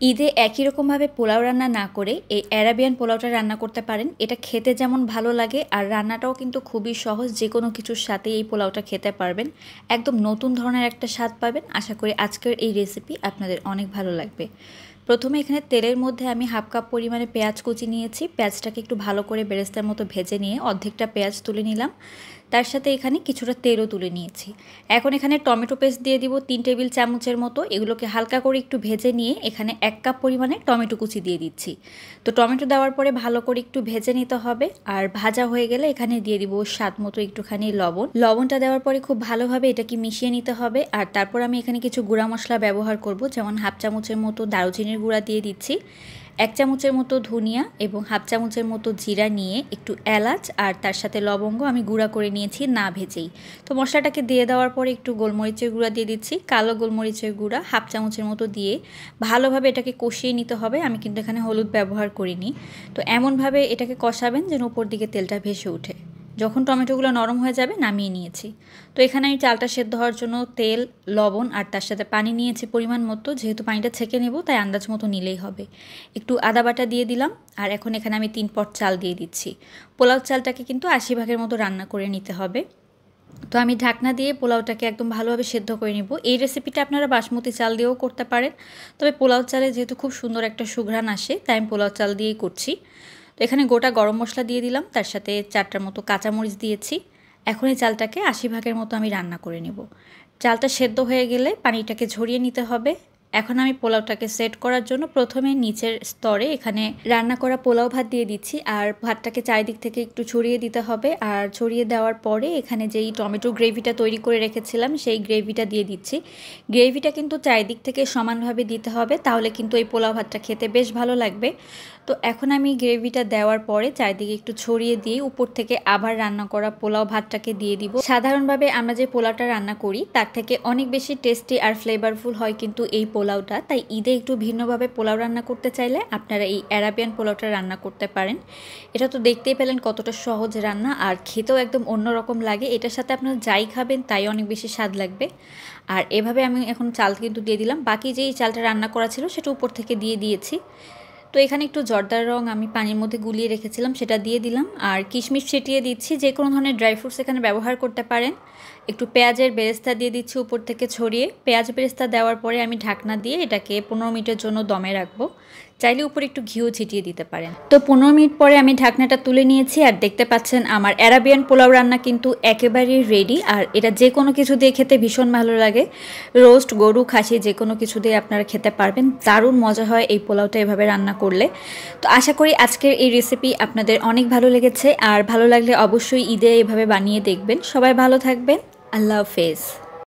ঈদে একই রকমভাবে পোলাও রান্না না করে এই অ্যারাবিয়ান পোলাওটা রান্না করতে পারেন। এটা খেতে যেমন ভালো লাগে আর রান্নাটাও কিন্তু খুবই সহজ। যে কোনো কিছুর সাথে এই পোলাওটা খেতে পারবেন, একদম নতুন ধরনের একটা স্বাদ পাবেন। আশা করি আজকের এই রেসিপি আপনাদের অনেক ভালো লাগবে। প্রথমে এখানে তেলের মধ্যে আমি হাফ কাপ পরিমাণে পেঁয়াজ কুচি নিয়েছি। পেঁয়াজটাকে একটু ভালো করে বেরেস্তার মতো ভেজে নিয়ে অর্ধেকটা পেঁয়াজ তুলে নিলাম। তার সাথে এখানে কিছুটা তেলও তুলে নিয়েছি। এখন এখানে টমেটো পেস্ট দিয়ে দিব 3 টেবিল চামচের মতো। এগুলোকে হালকা করে একটু ভেজে নিয়ে এখানে 1 কাপ পরিমাণে টমেটো কুচি দিয়ে দিচ্ছি। তো টমেটো দেওয়ার পরে ভালো করে একটু ভেজে নিতে হবে। আর ভাজা হয়ে গেলে এখানে দিয়ে দিব স্বাদ মতো একটুখানি লবণ। লবণটা দেওয়ার পরে খুব ভালোভাবে এটাকে মিশিয়ে নিতে হবে। আর তারপর আমি এখানে কিছু গুঁড়া মশলা ব্যবহার করব, যেমন হাফ চামচের মতো দারুচিনির গুঁড়া দিয়ে দিচ্ছি, 1 চামচের মতো ধনিয়া এবং হাফ চামচের মতো জিরা নিয়ে একটু এলাচ আর তার সাথে লবঙ্গ আমি গুঁড়া করে নিয়েছি না ভেজেই। তো মশলাটাকে দিয়ে দেওয়ার পরে একটু গোলমরিচের গুঁড়া দিয়ে দিচ্ছি, কালো গোলমরিচের গুঁড়া হাফ চামচের মতো দিয়ে ভালোভাবে এটাকে কষিয়ে নিতে হবে। আমি কিন্তু এখানে হলুদ ব্যবহার করিনি। তো এমনভাবে এটাকে কষাবেন যেন উপর দিকে তেলটা ভেসে ওঠে। যখন টমেটোগুলো নরম হয়ে যাবে নামিয়ে নিয়েছি। তো এখানে আমি চালটা সেদ্ধ হওয়ার জন্য তেল, লবণ আর তার সাথে পানি নিয়েছি পরিমাণ মতো। যেহেতু পানিটা ছেঁকে নেব তাই আন্দাজ মতো নিলেই হবে। একটু আদা বাটা দিয়ে দিলাম। আর এখন এখানে আমি 3 পট চাল দিয়ে দিচ্ছি। পোলাও চালটাকে কিন্তু 80 ভাগের মতো রান্না করে নিতে হবে। তো আমি ঢাকনা দিয়ে পোলাওটাকে একদম ভালোভাবে সেদ্ধ করে নিব। এই রেসিপিটা আপনারা বাসমতি চাল দিয়েও করতে পারেন, তবে পোলাও চালে যেহেতু খুব সুন্দর একটা সুঘ্রাণ আসে তাই আমি পোলাও চাল দিয়েই করছি। তো এখানে গোটা গরম মশলা দিয়ে দিলাম, তার সাথে 4টার মতো কাঁচামরিচ দিয়েছি। এখন এই চালটাকে 80 ভাগের মতো আমি রান্না করে নেব। চালটা সেদ্ধ হয়ে গেলে পানিটাকে ঝরিয়ে নিতে হবে। এখন আমি পোলাওটাকে সেট করার জন্য প্রথমে নিচের স্তরে এখানে রান্না করা পোলাও ভাত দিয়ে দিচ্ছি। আর ভাতটাকে চারিদিক থেকে একটু ছড়িয়ে দিতে হবে। আর ছড়িয়ে দেওয়ার পরে এখানে যেই টমেটো গ্রেভিটা তৈরি করে রেখেছিলাম সেই গ্রেভিটা দিয়ে দিচ্ছি। গ্রেভিটা কিন্তু চারিদিক থেকে সমানভাবে দিতে হবে, তাহলে কিন্তু এই পোলাও ভাতটা খেতে বেশ ভালো লাগবে। তো এখন আমি গ্রেভিটা দেওয়ার পরে চারিদিকে একটু ছড়িয়ে দিয়ে উপর থেকে আবার রান্না করা পোলাও ভাতটাকে দিয়ে দিব। সাধারণভাবে আমরা যে পোলাওটা রান্না করি তার থেকে অনেক বেশি টেস্টি আর ফ্লেভারফুল হয় কিন্তু এই পোলাওটা। তাই ঈদে একটু ভিন্নভাবে পোলাও রান্না করতে চাইলে আপনারা এই অ্যারাবিয়ান পোলাওটা রান্না করতে পারেন। এটা তো দেখতেই পেলেন কতটা সহজ রান্না, আর খেতেও একদম অন্যরকম লাগে। এটার সাথে আপনারা যাই খাবেন তাই অনেক বেশি স্বাদ লাগবে। আর এভাবে আমি এখন চাল কিন্তু দিয়ে দিলাম। বাকি যেই চালটা রান্না করা ছিল সেটা উপর থেকে দিয়ে দিয়েছি। তো এখানে একটু জর্দার রং আমি পানির মধ্যে গুলিয়ে রেখেছিলাম, সেটা দিয়ে দিলাম। আর কিশমিশ ছিটিয়ে দিচ্ছি, যে কোনো ধরনের ড্রাই ফ্রুটস এখানে ব্যবহার করতে পারেন। একটু পেঁয়াজের বেরেস্তা দিয়ে দিচ্ছি উপর থেকে ছড়িয়ে। পেঁয়াজ বেরেস্তা দেওয়ার পরে আমি ঢাকনা দিয়ে এটাকে 15 মিনিটের জন্য দমে রাখবো। চাইলে উপরে একটু ঘিও ছিটিয়ে দিতে পারেন। তো 15 মিনিট পরে আমি ঢাকনাটা তুলে নিয়েছি। আর দেখতে পাচ্ছেন আমার অ্যারাবিয়ান পোলাও রান্না কিন্তু একেবারেই রেডি। আর এটা যে কোনো কিছু দিয়ে খেতে ভীষণ ভালো লাগে। রোস্ট, গরু, খাসি যে কোনো কিছু দিয়ে আপনারা খেতে পারবেন। দারুণ মজা হয় এই পোলাওটা এভাবে রান্না করলে। তো আশা করি আজকের এই রেসিপি আপনাদের অনেক ভালো লেগেছে। আর ভালো লাগলে অবশ্যই ঈদে এভাবে বানিয়ে দেখবেন। সবাই ভালো থাকবেন। আল্লাহ হাফেজ।